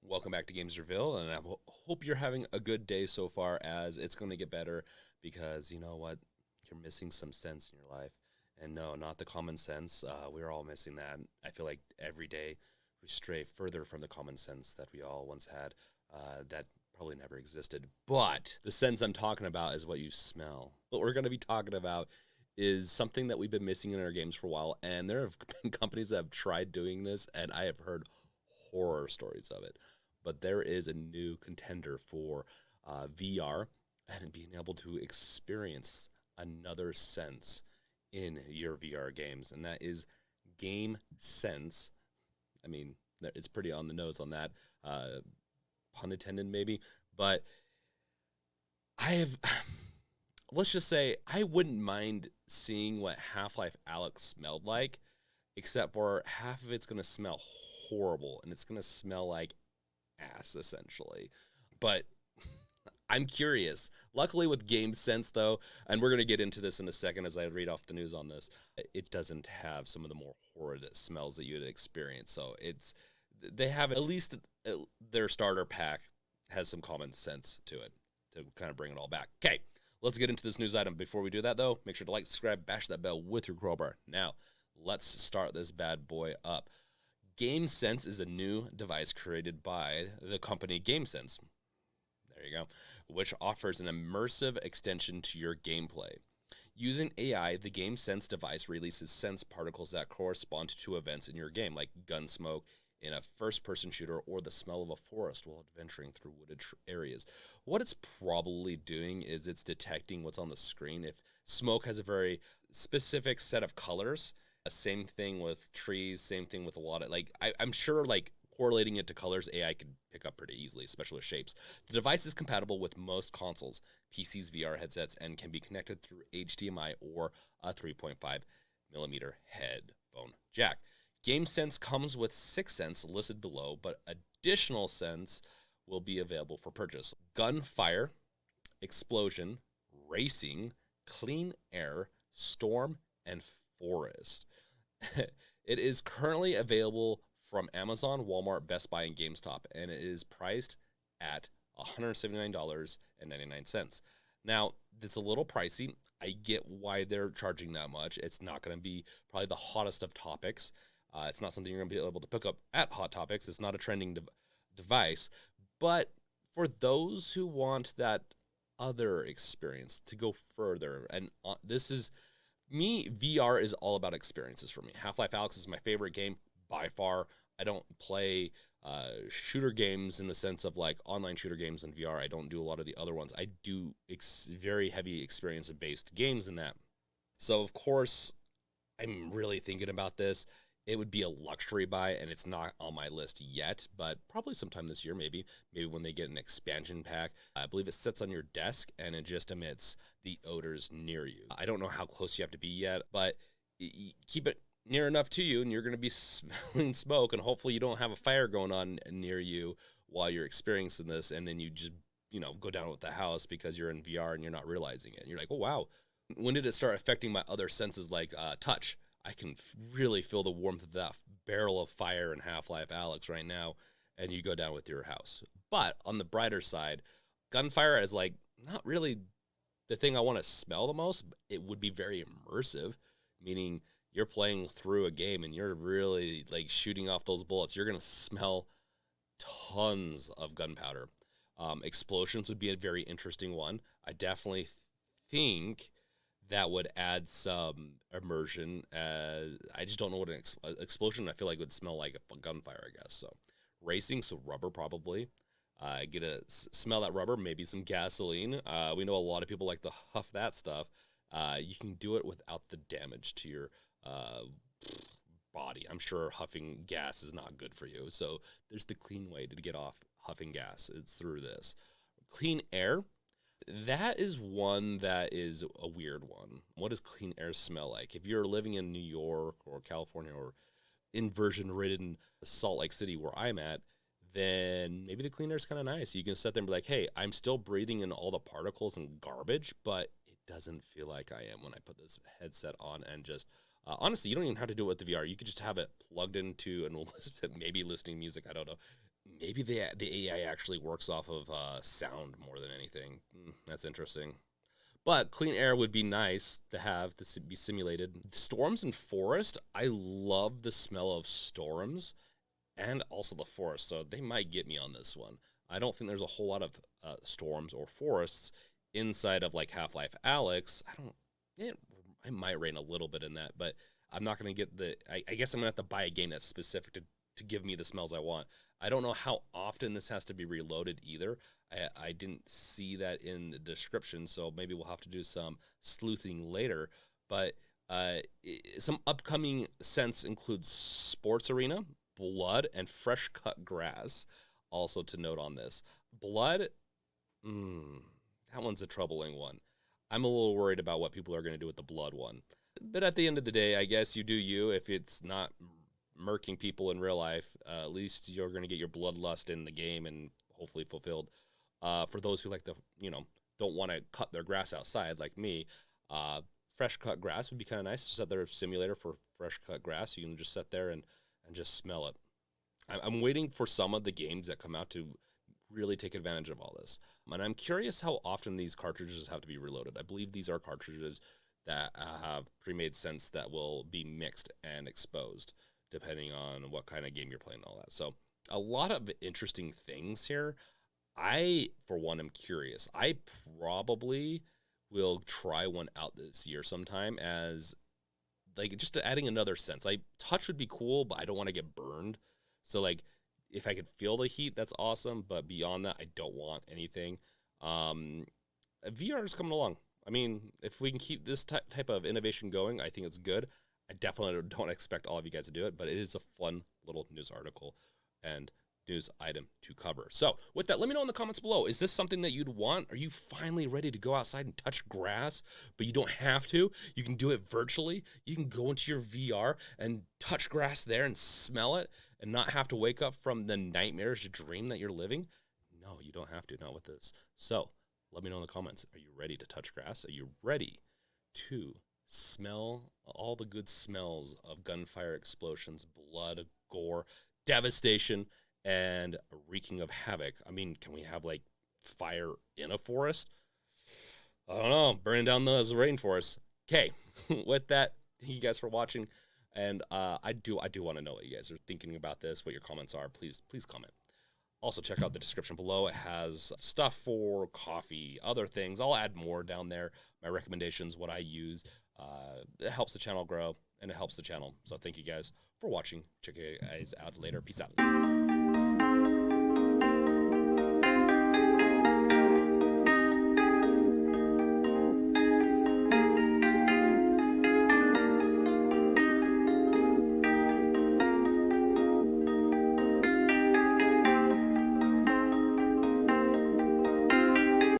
Welcome back to Games Reveal, and I hope you're having a good day so far. As it's going to get better, because you know what, you're missing some sense in your life, and no, not the common sense. We're all missing that. I feel like every day we stray further from the common sense that we all once had. That probably never existed. But the sense I'm talking about is what you smell. What we're going to be talking about is something that we've been missing in our games for a while, and there have been companies that have tried doing this, and I have heard horror stories of it. But there is a new contender for VR and being able to experience another sense in your VR games, and that is GameSense. I mean, it's pretty on the nose on that, pun intended maybe, but I have. Let's just say I wouldn't mind seeing what Half-Life Alyx smelled like, except for half of it's going to smell horrible and it's going to smell like ass essentially. But I'm curious. Luckily with GameSense though, and we're going to get into this in a second as I read off the news on this, it doesn't have some of the more horrid smells that you'd experience. So they have at least their starter pack has some common sense to it to kind of bring it all back. Okay, let's get into this news item. Before we do that though, make sure to like, subscribe, bash that bell with your crowbar. Now, let's start this bad boy up. GameSense is a new device created by the company GameSense. There you go, which offers an immersive extension to your gameplay. Using AI, the GameSense device releases sense particles that correspond to events in your game, like gun smoke in a first-person shooter or the smell of a forest while adventuring through wooded areas. What it's probably doing is it's detecting what's on the screen. If smoke has a very specific set of colors, same thing with trees, same thing with a lot of, like, I'm sure, like, correlating it to colors, AI could pick up pretty easily, especially with shapes. The device is compatible with most consoles, PCs, VR headsets, and can be connected through HDMI or a 3.5 millimeter headphone jack. GameSense comes with 6 cents listed below, but additional cents will be available for purchase. Gunfire, explosion, racing, clean air, storm, and forest. It is currently available from Amazon, Walmart, Best Buy, and GameStop, and it is priced at $179.99. Now, it's a little pricey. I get why they're charging that much. It's not going to be probably the hottest of topics. It's not something you're going to be able to pick up at Hot Topics. It's not a trending device. But for those who want that other experience to go further, and this is me, VR is all about experiences for me. Half-Life Alyx is my favorite game by far. I don't play shooter games in the sense of like online shooter games in VR. I don't do a lot of the other ones. I do very heavy experience-based games in that. So, of course, I'm really thinking about this. It would be a luxury buy, and it's not on my list yet, but probably sometime this year, maybe when they get an expansion pack. I believe it sits on your desk, and it just emits the odors near you. I don't know how close you have to be yet, but keep it near enough to you, and you're going to be smelling smoke, and hopefully you don't have a fire going on near you while you're experiencing this, and then you just, go down with the house because you're in VR and you're not realizing it. And you're like, oh, wow. When did it start affecting my other senses like touch? I can really feel the warmth of that barrel of fire in Half-Life Alyx right now, and you go down with your house. But on the brighter side, gunfire is like not really the thing I want to smell the most. It would be very immersive, meaning you're playing through a game and you're really like shooting off those bullets. You're going to smell tons of gunpowder. Explosions would be a very interesting one. I definitely think that would add some immersion. I just don't know what an explosion I feel like would smell like a gunfire, I guess. So racing, so rubber probably. Get a smell that rubber, maybe some gasoline. We know a lot of people like to huff that stuff. You can do it without the damage to your body. I'm sure huffing gas is not good for you. So there's the clean way to get off huffing gas. It's through this. Clean air. That is one that is a weird one. What does clean air smell like? If you're living in New York or California or inversion-ridden Salt Lake City where I'm at, then maybe the clean air is kind of nice. You can sit there and be like, hey, I'm still breathing in all the particles and garbage, but it doesn't feel like I am when I put this headset on and just honestly, you don't even have to do it with the VR. You could just have it plugged into and maybe listening music. I don't know. maybe the AI actually works off of sound more than anything. That's interesting. But clean air would be nice to have to be simulated. Storms and forest, I love the smell of storms and also the forest, so they might get me on this one. I don't think there's a whole lot of storms or forests inside of like Half-Life Alyx. I might rain a little bit in that, but I'm not going to get I guess I'm going to have to buy a game that's specific to give me the smells I want. I don't know how often this has to be reloaded either. I didn't see that in the description, so maybe we'll have to do some sleuthing later. But some upcoming scents include sports arena, blood, and fresh cut grass. Also to note on this, blood, that one's a troubling one. I'm a little worried about what people are going to do with the blood one. But at the end of the day, I guess you do you. If it's not murking people in real life, at least you're going to get your bloodlust in the game and hopefully fulfilled. For those who like to, don't want to cut their grass outside like me, fresh cut grass would be kind of nice. Just set their simulator for fresh cut grass. You can just sit there and just smell it. I'm waiting for some of the games that come out to really take advantage of all this. And I'm curious how often these cartridges have to be reloaded. I believe these are cartridges that have pre-made scents that will be mixed and exposed depending on what kind of game you're playing and all that. So a lot of interesting things here. I, for one, am curious. I probably will try one out this year sometime as like just adding another sense. Like touch would be cool, but I don't want to get burned. So like if I could feel the heat, that's awesome. But beyond that, I don't want anything. VR is coming along. I mean, if we can keep this type of innovation going, I think it's good. I definitely don't expect all of you guys to do it, but it is a fun little news article and news item to cover. So with that, let me know in the comments below. Is this something that you'd want? Are you finally ready to go outside and touch grass, but you don't have to? You can do it virtually. You can go into your VR and touch grass there and smell it and not have to wake up from the nightmarish dream that you're living. No, you don't have to, not with this. So let me know in the comments. Are you ready to touch grass? Are you ready to smell all the good smells of gunfire explosions, blood, gore, devastation, and wreaking of havoc? I mean, can we have like fire in a forest? I don't know, burning down those rainforests. Okay, with that, thank you guys for watching, and I do want to know what you guys are thinking about this, what your comments are. Please comment. Also, check out the description below. It has stuff for coffee, other things. I'll add more down there. My recommendations, what I use. It helps the channel grow, and it helps the channel. So thank you guys for watching. Check you guys out later. Peace out.